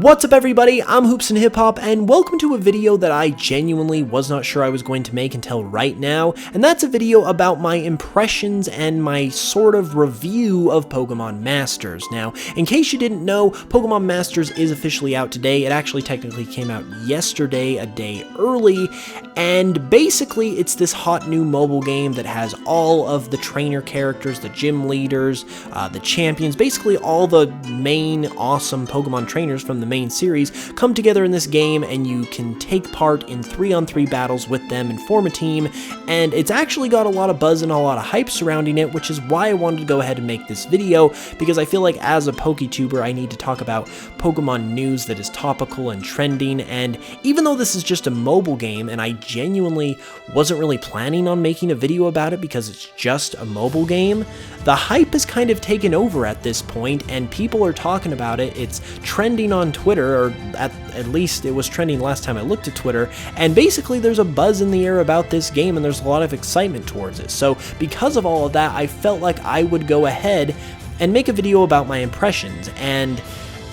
What's up everybody, I'm HoopsandHipHop and welcome to a video that I genuinely was not sure I was going to make until right now, and that's a video about my impressions and my sort of review of Pokémon Masters. Now, in case you didn't know, Pokémon Masters is officially out today. It actually technically came out yesterday, a day early, and basically it's this hot new mobile game that has all of the trainer characters, the gym leaders, the champions, basically all the main awesome Pokemon trainers from the main series come together in this game, and you can take part in 3-on-3 battles with them and form a team, and it's actually got a lot of buzz and a lot of hype surrounding it, which is why I wanted to go ahead and make this video, because I feel like as a PokeTuber I need to talk about Pokemon news that is topical and trending. And even though this is just a mobile game and I genuinely wasn't really planning on making a video about it because it's just a mobile game, the hype has kind of taken over at this point and people are talking about it. It's trending on Twitter, or at least it was trending last time I looked at Twitter, and basically there's a buzz in the air about this game and there's a lot of excitement towards it. So because of all of that, I felt like I would go ahead and make a video about my impressions, and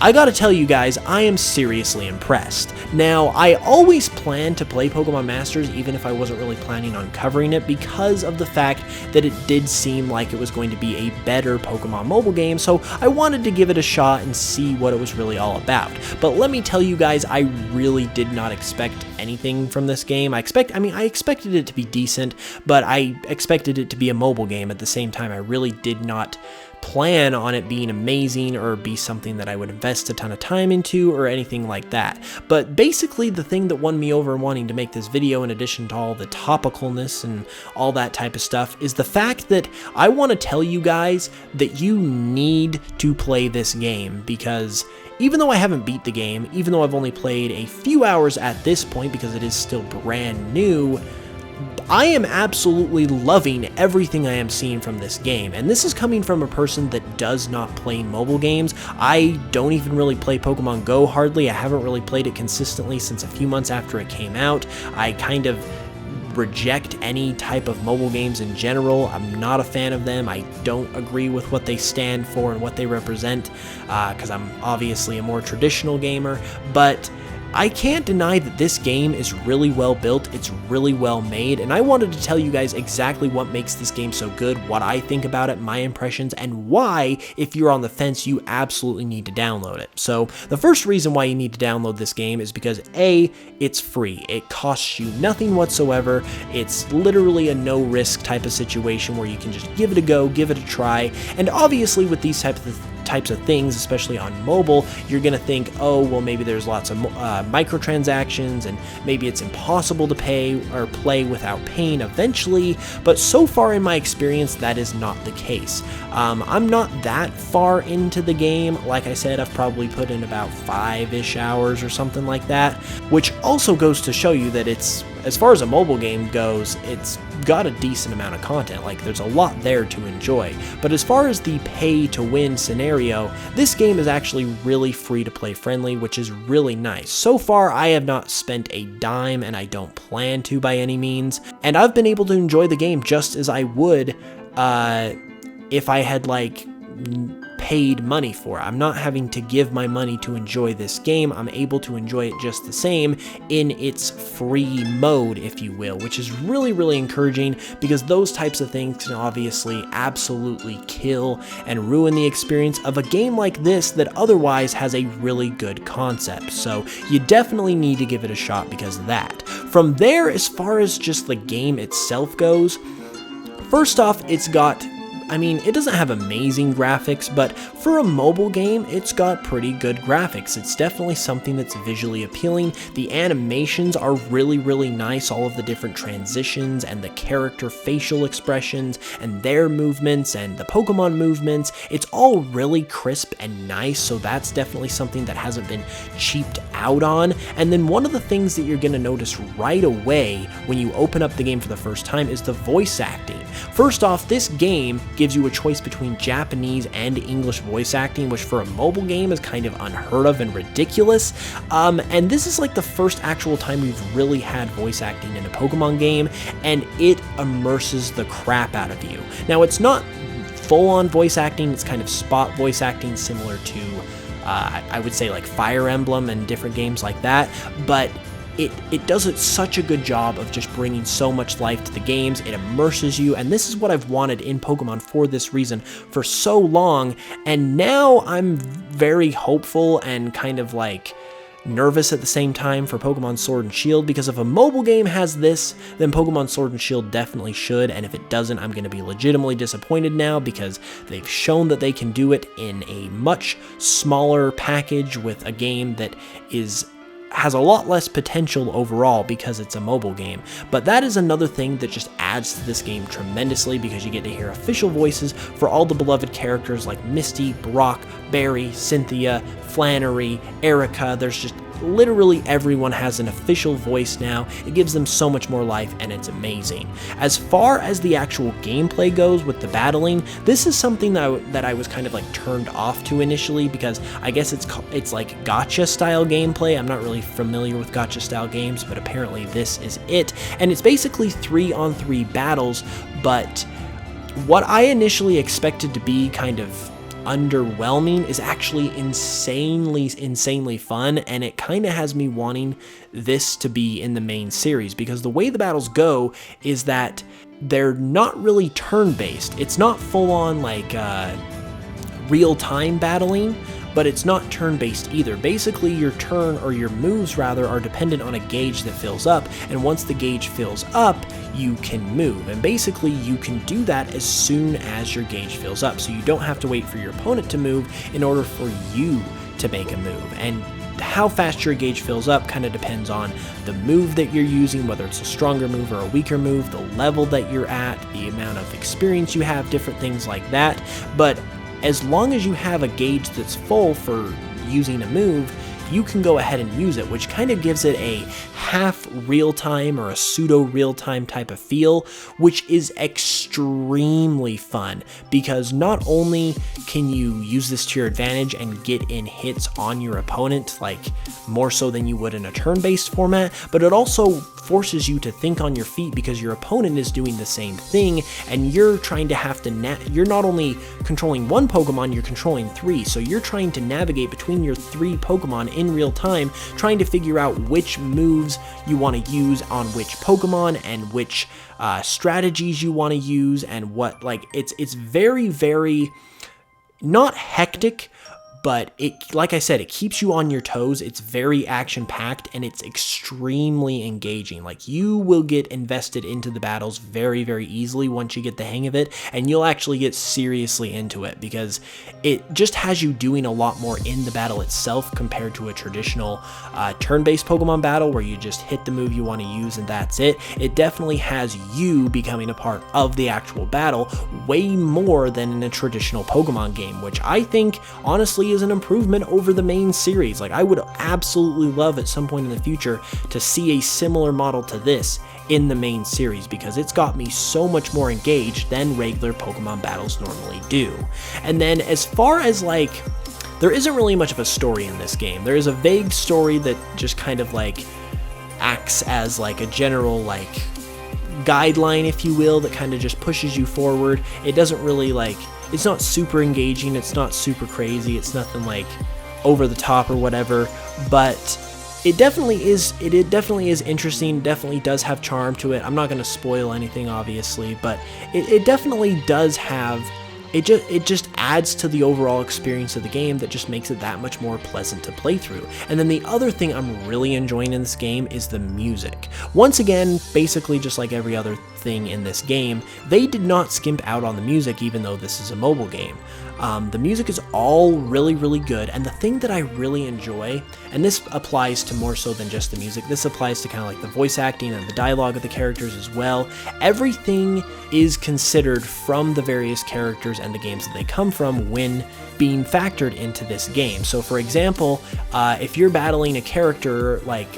I gotta tell you guys, I am seriously impressed. Now, I always planned to play Pokemon Masters even if I wasn't really planning on covering it because of the fact that it did seem like it was going to be a better Pokemon mobile game, so I wanted to give it a shot and see what it was really all about. But let me tell you guys, I really did not expect anything from this game. I expected it to be decent, but I expected it to be a mobile game at the same time. I really did not plan on it being amazing or be something that I would invest a ton of time into or anything like that. But basically the thing that won me over in wanting to make this video, in addition to all the topicalness and all that type of stuff, is the fact that I want to tell you guys that you need to play this game, because even though I haven't beat the game, even though I've only played a few hours at this point because it is still brand new, I am absolutely loving everything I am seeing from this game, and this is coming from a person that does not play mobile games. I don't even really play Pokemon Go hardly. I haven't really played it consistently since a few months after it came out. I kind of reject any type of mobile games in general. I'm not a fan of them. I don't agree with what they stand for and what they represent, because I'm obviously a more traditional gamer, but I can't deny that this game is really well built, it's really well made, and I wanted to tell you guys exactly what makes this game so good, what I think about it, my impressions, and why, if you're on the fence, you absolutely need to download it. So, the first reason why you need to download this game is because A, it's free. It costs you nothing whatsoever. It's literally a no-risk type of situation where you can just give it a go, give it a try, and obviously with these types of things, especially on mobile, you're gonna think, oh, well, maybe there's lots of microtransactions and maybe it's impossible to pay or play without paying eventually, but so far in my experience that is not the case. I'm not that far into the game. Like I said, I've probably put in about 5-ish hours or something like that, which also goes to show you that it's, as far as a mobile game goes, it's got a decent amount of content. Like, there's a lot there to enjoy. But as far as the pay-to-win scenario, this game is actually really free-to-play friendly, which is really nice. So far, I have not spent a dime, and I don't plan to by any means, and I've been able to enjoy the game just as I would if I had, like, paid money for it. I'm not having to give my money to enjoy this game. I'm able to enjoy it just the same in its free mode, if you will, which is really, really encouraging, because those types of things can obviously absolutely kill and ruin the experience of a game like this that otherwise has a really good concept. So you definitely need to give it a shot because of that. From there, as far as just the game itself goes, first off, it's got, it doesn't have amazing graphics, but for a mobile game, it's got pretty good graphics. It's definitely something that's visually appealing. The animations are really, really nice. All of the different transitions and the character facial expressions and their movements and the Pokemon movements, it's all really crisp and nice, so that's definitely something that hasn't been cheaped out on. And then one of the things that you're going to notice right away when you open up the game for the first time is the voice acting. First off, this game gives you a choice between Japanese and English voice acting, which for a mobile game is kind of unheard of and ridiculous. And this is like the first actual time we've really had voice acting in a Pokemon game, and it immerses the crap out of you. Now, it's not full-on voice acting, it's kind of spot voice acting similar to I would say like Fire Emblem and different games like that, but it does such a good job of just bringing so much life to the games. It immerses you, and this is what I've wanted in Pokemon for this reason for so long, and now I'm very hopeful and kind of like nervous at the same time for Pokemon Sword and Shield, because if a mobile game has this, then Pokemon Sword and Shield definitely should, and if it doesn't, I'm going to be legitimately disappointed now, because they've shown that they can do it in a much smaller package with a game that has a lot less potential overall because it's a mobile game. But that is another thing that just adds to this game tremendously, because you get to hear official voices for all the beloved characters like Misty, Brock, Barry, Cynthia, Flannery, Erica. There's just literally everyone has an official voice now. It gives them so much more life, and it's amazing. As far as the actual gameplay goes with the battling, this is something that I was kind of like turned off to initially, because I guess it's like gacha style gameplay. I'm not really familiar with gacha style games, but apparently this is it, and it's basically 3-on-3 battles. But what I initially expected to be kind of underwhelming is actually insanely fun, and it kind of has me wanting this to be in the main series, because the way the battles go is that they're not really turn-based. It's not full-on like real-time battling, but it's not turn-based either. Basically, your turn, or your moves rather, are dependent on a gauge that fills up, and once the gauge fills up, you can move. And basically, you can do that as soon as your gauge fills up, so you don't have to wait for your opponent to move in order for you to make a move. And how fast your gauge fills up kind of depends on the move that you're using, whether it's a stronger move or a weaker move, the level that you're at, the amount of experience you have, different things like that. But as long as you have a gauge that's full for using a move, you can go ahead and use it, which kind of gives it a half real-time or a pseudo-real-time type of feel, which is extremely fun, because not only can you use this to your advantage and get in hits on your opponent, like more so than you would in a turn-based format, but it also forces you to think on your feet, because your opponent is doing the same thing, and you're trying to you're not only controlling one Pokemon, you're controlling 3, so you're trying to navigate between your 3 Pokemon in real time, trying to figure out which moves you want to use on which Pokemon, and which strategies you want to use, and what, like, it's very not hectic, but it, like I said, it keeps you on your toes. It's very action-packed, and it's extremely engaging. Like, you will get invested into the battles very easily once you get the hang of it, and you'll actually get seriously into it, because it just has you doing a lot more in the battle itself compared to a traditional turn-based Pokemon battle where you just hit the move you want to use and that's it. It definitely has you becoming a part of the actual battle way more than in a traditional Pokemon game, which I think, honestly, is an improvement over the main series. Like, I would absolutely love at some point in the future to see a similar model to this in the main series, because it's got me so much more engaged than regular Pokemon battles normally do. And then as far as like, there isn't really much of a story in this game. There is a vague story that just kind of like acts as like a general like guideline, if you will, that kind of just pushes you forward. It doesn't really like, it's not super engaging, it's not super crazy, it's nothing like over the top or whatever, but it definitely is interesting, definitely does have charm to it. I'm not going to spoil anything, obviously, but it definitely does have, it just adds to the overall experience of the game that just makes it that much more pleasant to play through. And then the other thing I'm really enjoying in this game is the music. Once again, basically just like every other thing in this game, they did not skimp out on the music, even though this is a mobile game. The music is all really good, and the thing that I really enjoy, and this applies to more so than just the music, this applies to kind of like the voice acting and the dialogue of the characters as well. Everything is considered from the various characters and the games that they come from when being factored into this game. So for example, if you're battling a character like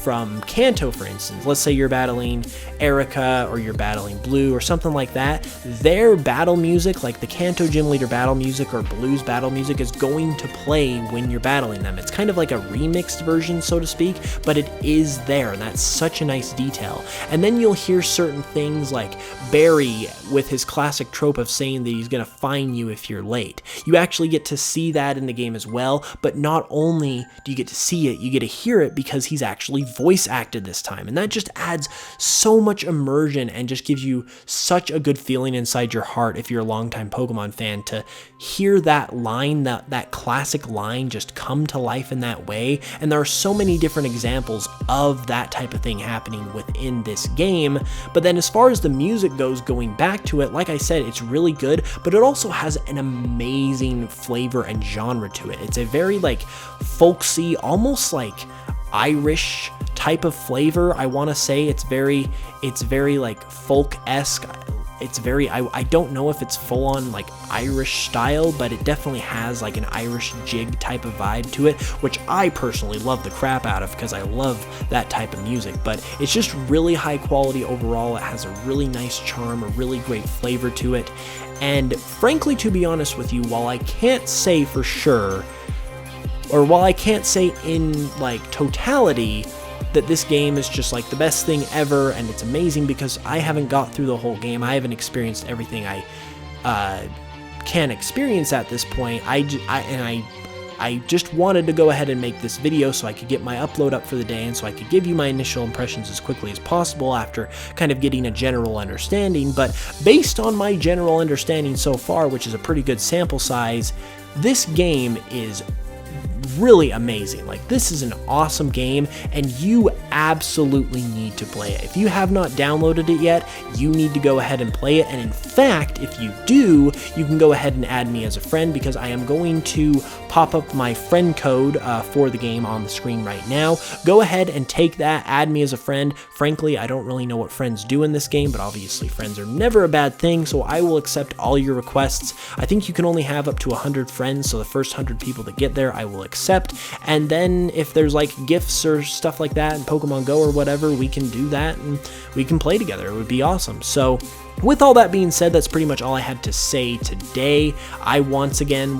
from Kanto, for instance. Let's say you're battling Erica or you're battling Blue or something like that. Their battle music, like the Kanto gym leader battle music or Blue's battle music, is going to play when you're battling them. It's kind of like a remixed version, so to speak, but it is there, and that's such a nice detail. And then you'll hear certain things like Barry with his classic trope of saying that he's going to fine you if you're late. You actually get to see that in the game as well, but not only do you get to see it, you get to hear it because he's actually voice acted this time, and that just adds so much immersion and just gives you such a good feeling inside your heart if you're a longtime Pokemon fan to hear that line, that classic line just come to life in that way. And there are so many different examples of that type of thing happening within this game. But then as far as the music goes, going back to it, like I said, it's really good, but it also has an amazing flavor and genre to it. It's a very like folksy, almost like Irish type of flavor. I want to say it's very like folk-esque. It's very, I don't know if it's full on like Irish style, but it definitely has like an Irish jig type of vibe to it, which I personally love the crap out of because I love that type of music. But it's just really high quality overall. It has a really nice charm, a really great flavor to it. And frankly, to be honest with you, while I can't say for sure, or while I can't say in like totality that this game is just like the best thing ever and it's amazing, because I haven't got through the whole game, I haven't experienced everything I can experience at this point, I just wanted to go ahead and make this video so I could get my upload up for the day and so I could give you my initial impressions as quickly as possible after kind of getting a general understanding. But based on my general understanding so far, which is a pretty good sample size, this game is really amazing. Like, this is an awesome game and you absolutely need to play it. If you have not downloaded it yet, you need to go ahead and play it. And in fact, if you do, you can go ahead and add me as a friend, because I am going to pop up my friend code for the game on the screen right now. Go ahead and take that, add me as a friend. Frankly, I don't really know what friends do in this game, but obviously friends are never a bad thing, so I will accept all your requests. I think you can only have up to 100 friends, so the first 100 people that get there I will accept. And then if there's like gifts or stuff like that in Pokemon Go or whatever, we can do that and we can play together. It would be awesome. So with all that being said, that's pretty much all I had to say today. I once again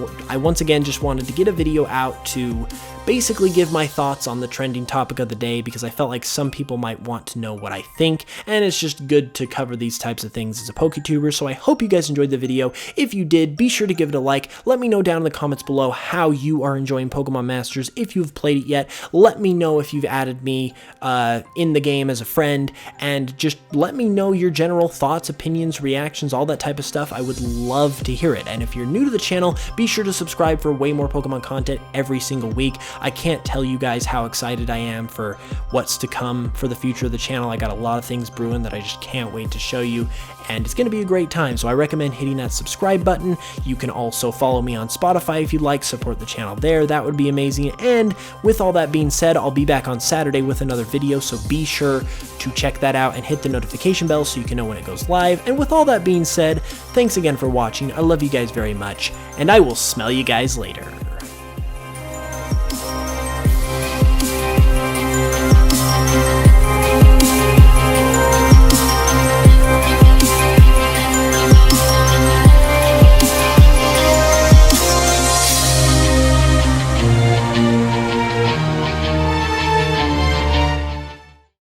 just wanted to get a video out to basically give my thoughts on the trending topic of the day, because I felt like some people might want to know what I think, and it's just good to cover these types of things as a PokeTuber. So I hope you guys enjoyed the video. If you did, be sure to give it a like. Let me know down in the comments below how you are enjoying Pokemon Masters. If you've played it yet, let me know if you've added me in the game as a friend, and just let me know your general thoughts, opinions, reactions, all that type of stuff. I would love to hear it. And if you're new to the channel, be sure to subscribe for way more Pokemon content every single week. I can't tell you guys how excited I am for what's to come for the future of the channel. I got a lot of things brewing that I just can't wait to show you, and it's going to be a great time. So I recommend hitting that subscribe button. You can also follow me on Spotify if you'd like, support the channel there. That would be amazing. And with all that being said, I'll be back on Saturday with another video, so be sure to check that out and hit the notification bell so you can know when it goes live. And with all that being said, thanks again for watching. I love you guys very much, and I will smell you guys later.